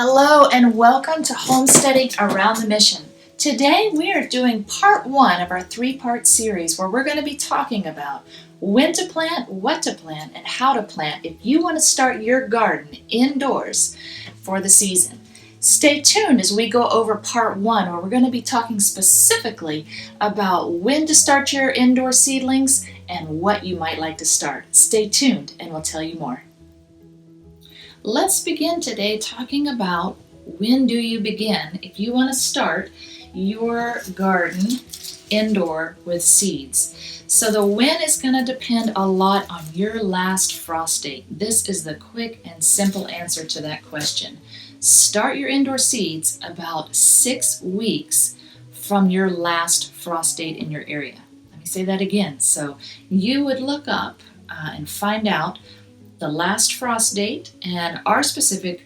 Hello and welcome to Homesteading Around the Mission. Today we are doing part one of our three-part series where we're going to be talking about when to plant, what to plant, and how to plant if you want to start your garden indoors for the season. Stay tuned as we go over part one where we're going to be talking specifically about when to start your indoor seedlings and what you might like to start. Stay tuned and we'll tell you more. Let's begin today talking about when do you begin if you want to start your garden indoor with seeds. So the when is going to depend a lot on your last frost date. This is the quick and simple answer to that question. Start your indoor seeds about 6 weeks from your last frost date in your area. Let me say that again. So you would look up and find out the last frost date, and our specific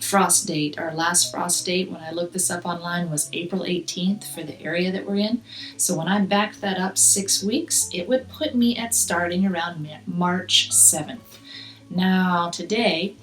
frost date, our last frost date when I looked this up online was April 18th for the area that we're in. So when I backed that up 6 weeks, it would put me at starting around March 7th. Now today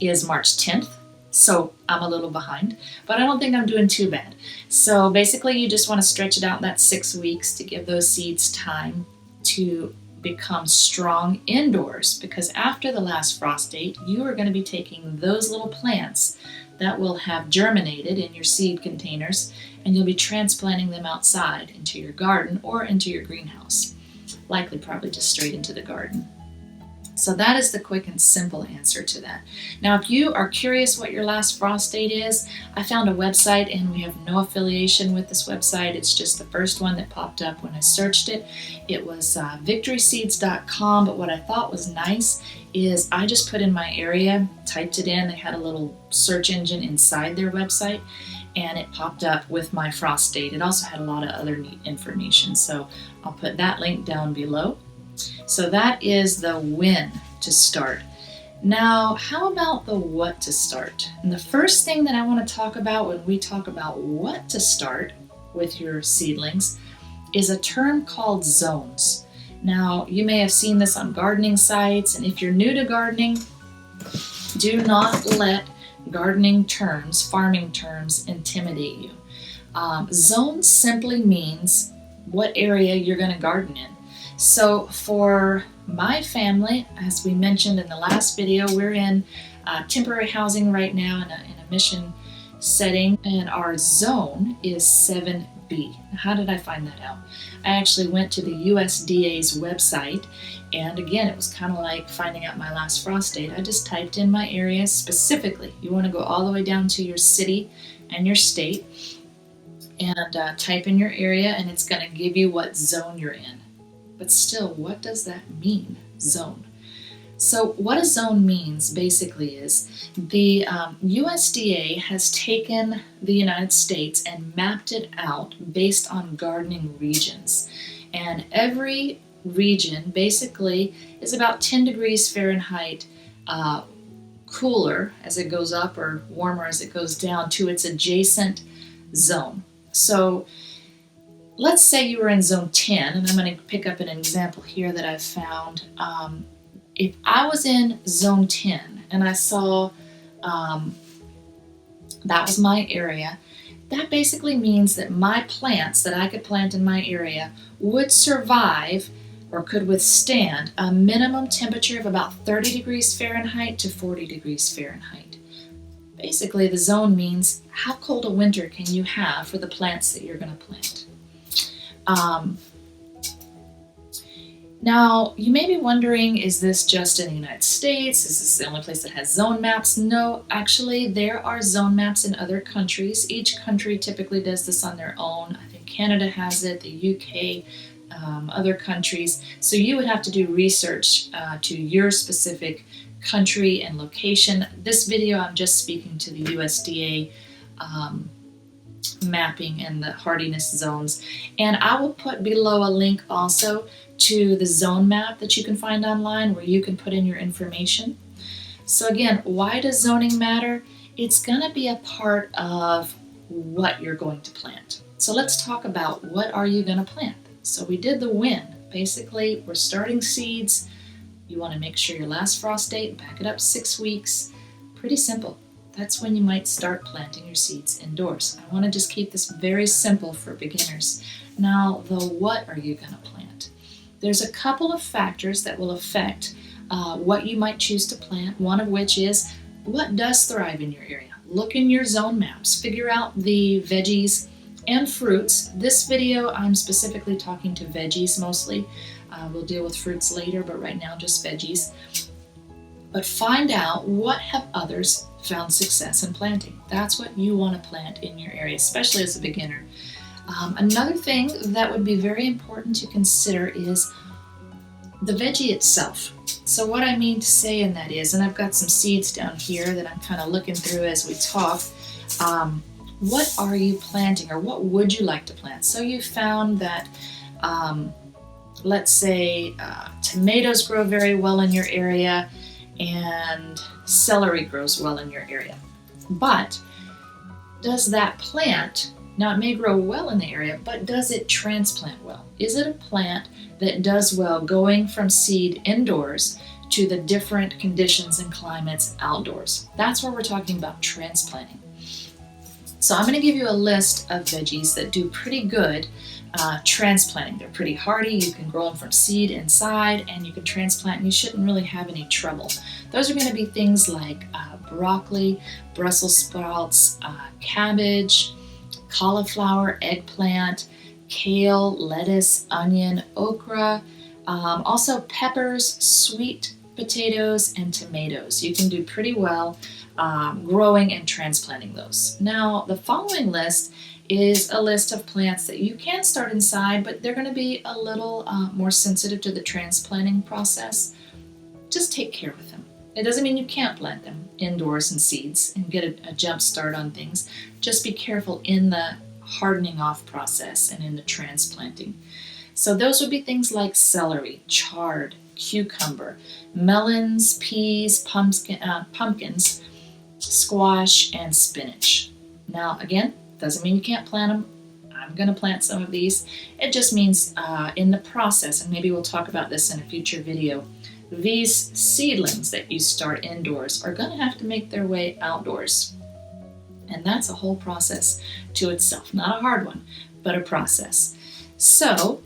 is March 10th, so I'm a little behind, but I don't think I'm doing too bad. So basically you just want to stretch it out that 6 weeks to give those seeds time to become strong indoors, because after the last frost date you are going to be taking those little plants that will have germinated in your seed containers and you'll be transplanting them outside into your garden or into your greenhouse, likely probably just straight into the garden. So that is the quick and simple answer to that. Now, if you are curious what your last frost date is, I found a website and we have no affiliation with this website. It's just the first one that popped up when I searched it. It was victoryseeds.com, but what I thought was nice is I just put in my area, typed it in. They had a little search engine inside their website and it popped up with my frost date. It also had a lot of other neat information, so I'll put that link down below. So that is the when to start. Now, how about the what to start? And the first thing that I want to talk about when we talk about what to start with your seedlings is a term called zones. Now, you may have seen this on gardening sites, and if you're new to gardening, do not let gardening terms, farming terms, intimidate you. Zones simply means what area you're going to garden in. So for my family, as we mentioned in the last video, we're in temporary housing right now in a mission setting, and our zone is 7B. How did I find that out? I actually went to the USDA's website, and again, it was kind of like finding out my last frost date. I just typed in my area specifically. You want to go all the way down to your city and your state and type in your area, and it's going to give you what zone you're in. But still, what does that mean, zone? So what a zone means basically is the USDA has taken the United States and mapped it out based on gardening regions. And every region basically is about 10 degrees Fahrenheit cooler as it goes up or warmer as it goes down to its adjacent zone. So let's say you were in zone 10, and I'm going to pick up an example here that I've found. If I was in zone 10 and I saw that was my area, that basically means that my plants that I could plant in my area would survive or could withstand a minimum temperature of about 30 degrees Fahrenheit to 40 degrees Fahrenheit. Basically, the zone means how cold a winter can you have for the plants that you're going to plant. Now, you may be wondering, is this just in the United States? Is this the only place that has zone maps? No, actually, there are zone maps in other countries. Each country typically does this on their own. I think Canada has it, the UK, other countries. So you would have to do research to your specific country and location. This video, I'm just speaking to the USDA mapping and the hardiness zones, and I will put below a link also to the zone map that you can find online where you can put in your information. So again, why does zoning matter? It's going to be a part of what you're going to plant. So let's talk about what are you going to plant. So we did the when. Basically, we're starting seeds. You want to make sure your last frost date, back it up 6 weeks. Pretty simple. that's when you might start planting your seeds indoors. I want to just keep this very simple for beginners. Now, the what are you going to plant? There's a couple of factors that will affect what you might choose to plant, one of which is what does thrive in your area. Look in your zone maps, figure out the veggies and fruits. This video, I'm specifically talking to veggies mostly. We'll deal with fruits later, but right now just veggies. But find out what have others found success in planting. That's what you want to plant in your area, especially as a beginner. Another thing that would be very important to consider is the veggie itself. So what I mean to say in that is, and I've got some seeds down here that I'm kind of looking through as we talk, what are you planting, or what would you like to plant? So you found that, let's say, tomatoes grow very well in your area, and celery grows well in your area. But does that plant, now it may grow well in the area, but does it transplant well? Is it a plant that does well going from seed indoors to the different conditions and climates outdoors? That's where we're talking about transplanting. So I'm going to give you a list of veggies that do pretty good transplanting. They're pretty hardy. You can grow them from seed inside, and you can transplant, and you shouldn't really have any trouble. Those are going to be things like broccoli, Brussels sprouts, cabbage, cauliflower, eggplant, kale, lettuce, onion, okra, also peppers, sweet potatoes, and tomatoes. You can do pretty well growing and transplanting those. Now, the following list is a list of plants that you can start inside, but they're going to be a little more sensitive to the transplanting process. Just take care of them. It doesn't mean you can't plant them indoors in seeds and get a jump start on things. Just be careful in the hardening off process and in the transplanting. So those would be things like celery, chard, cucumber, melons, peas, pumpkins, squash, and spinach. Now, again, doesn't mean you can't plant them. I'm going to plant some of these. It just means in the process, and maybe we'll talk about this in a future video, these seedlings that you start indoors are going to have to make their way outdoors. And that's a whole process to itself. Not a hard one, but a process. So,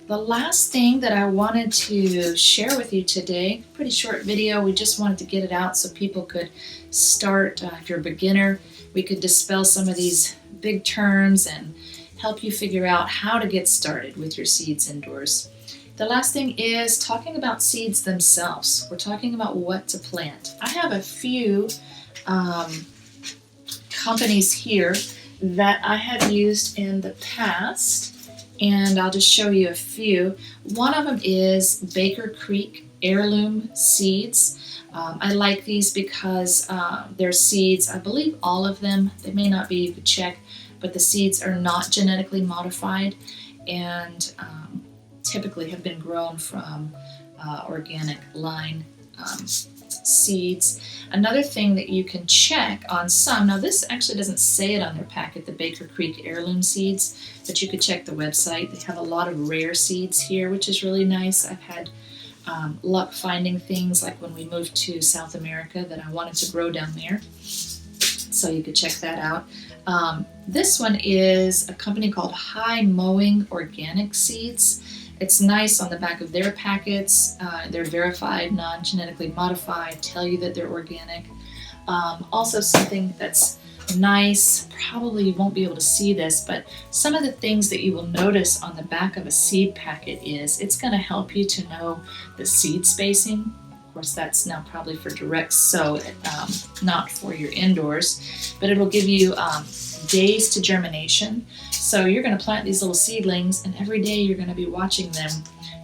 the last thing that I wanted to share with you today, pretty short video, we just wanted to get it out so people could start, if you're a beginner, we could dispel some of these big terms and help you figure out how to get started with your seeds indoors. The last thing is talking about seeds themselves. We're talking about what to plant. I have a few companies here that I have used in the past, and I'll just show you a few. One of them is Baker Creek Heirloom Seeds. I like these because their seeds, I believe all of them, they may not be, you could check, but the seeds are not genetically modified and typically have been grown from organic line seeds. Another thing that you can check on some, now this actually doesn't say it on their packet, the Baker Creek Heirloom Seeds, but you could check the website. They have a lot of rare seeds here, which is really nice. I've had luck finding things like when we moved to South America that I wanted to grow down there. So you could check that out. This one is a company called High Mowing Organic Seeds. It's nice on the back of their packets. They're verified, non-genetically modified, tell you that they're organic. Also something that's nice, probably you won't be able to see this, but some of the things that you will notice on the back of a seed packet is it's going to help you to know the seed spacing. Of course, that's now probably for direct sow, not for your indoors, but it'll give you days to germination. So you're going to plant these little seedlings, and every day you're going to be watching them.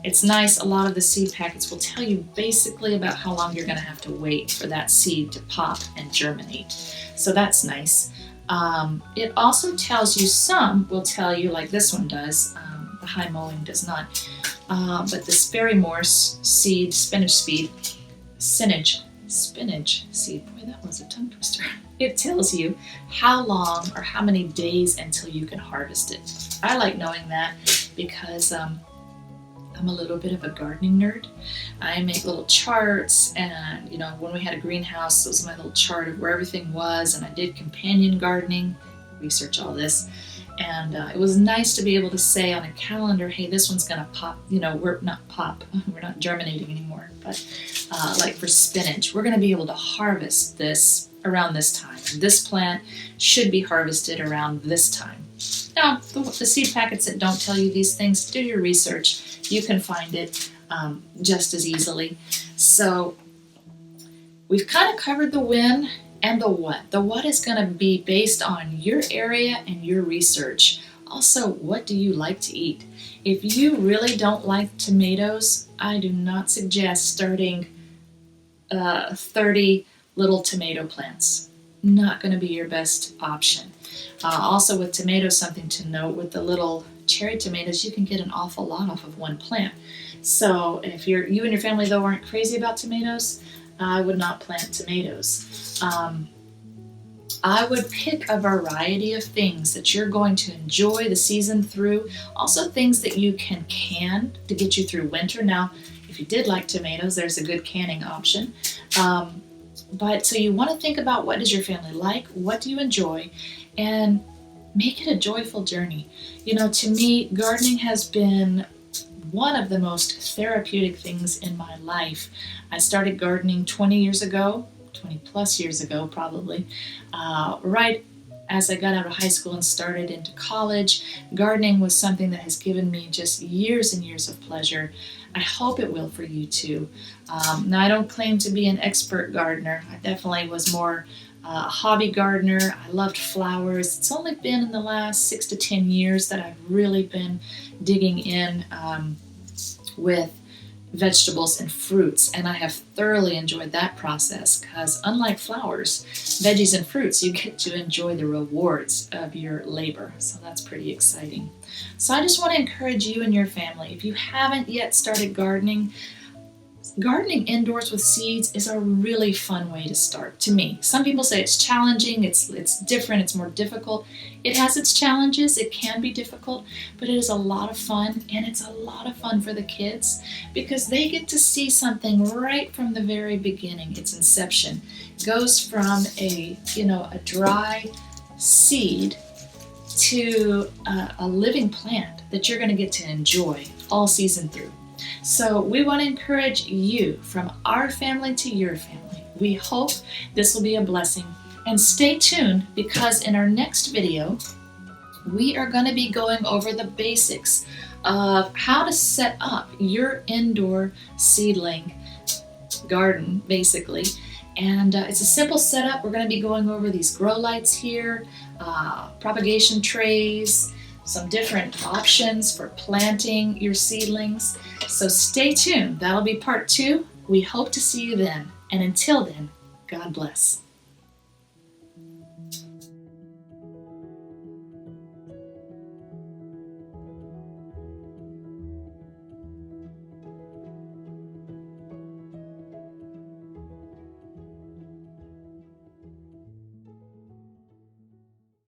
It's nice, a lot of the seed packets will tell you basically about how long you're going to have to wait for that seed to pop and germinate. So that's nice. It also tells you, some will tell you, like this one does, the High Mowing does not, but the Sperrymore seed, spinach seed, boy, that was a tongue twister. It tells you how long or how many days until you can harvest it. I like knowing that because I'm a little bit of a gardening nerd. I make little charts, and when we had a greenhouse, it was my little chart of where everything was, and I did companion gardening, research all this. And it was nice to be able to say on a calendar, hey, this one's gonna pop, we're not germinating anymore, but like for spinach, we're gonna be able to harvest this around this time. This plant should be harvested around this time. Now, the seed packets that don't tell you these things, do your research. You can find it just as easily. So we've kind of covered the when and the what. The what is going to be based on your area and your research. Also, what do you like to eat? If you really don't like tomatoes, I do not suggest starting 30 little tomato plants. Not going to be your best option. Also with tomatoes, something to note, with the little cherry tomatoes, you can get an awful lot off of one plant. So if you and your family though aren't crazy about tomatoes, I would not plant tomatoes. I would pick a variety of things that you're going to enjoy the season through. Also things that you can to get you through winter. Now, if you did like tomatoes, there's a good canning option. But so you want to think about, what does your family like? What do you enjoy? And make it a joyful journey. To me, gardening has been one of the most therapeutic things in my life. I started gardening 20 plus years ago probably, right as I got out of high school and started into college. Gardening was something that has given me just years and years of pleasure. I hope it will for you too. Now, I don't claim to be an expert gardener. I definitely was more a hobby gardener. I loved flowers. It's only been in the last 6 to 10 years that I've really been digging in with vegetables and fruits, and I have thoroughly enjoyed that process, because unlike flowers, veggies and fruits, you get to enjoy the rewards of your labor. So that's pretty exciting. So I just want to encourage you and your family, if you haven't yet started gardening indoors with seeds is a really fun way to start, to me. Some people say it's challenging, it's different, it's more difficult. It has its challenges, it can be difficult, but it is a lot of fun, and it's a lot of fun for the kids because they get to see something right from the very beginning, its inception. It goes from a dry seed to a living plant that you're going to get to enjoy all season through. So we want to encourage you, from our family to your family. We hope this will be a blessing. And stay tuned, because in our next video, we are going to be going over the basics of how to set up your indoor seedling garden, basically. And it's a simple setup. We're going to be going over these grow lights here, propagation trays, some different options for planting your seedlings. So stay tuned. That'll be part 2. We hope to see you then. And until then, God bless.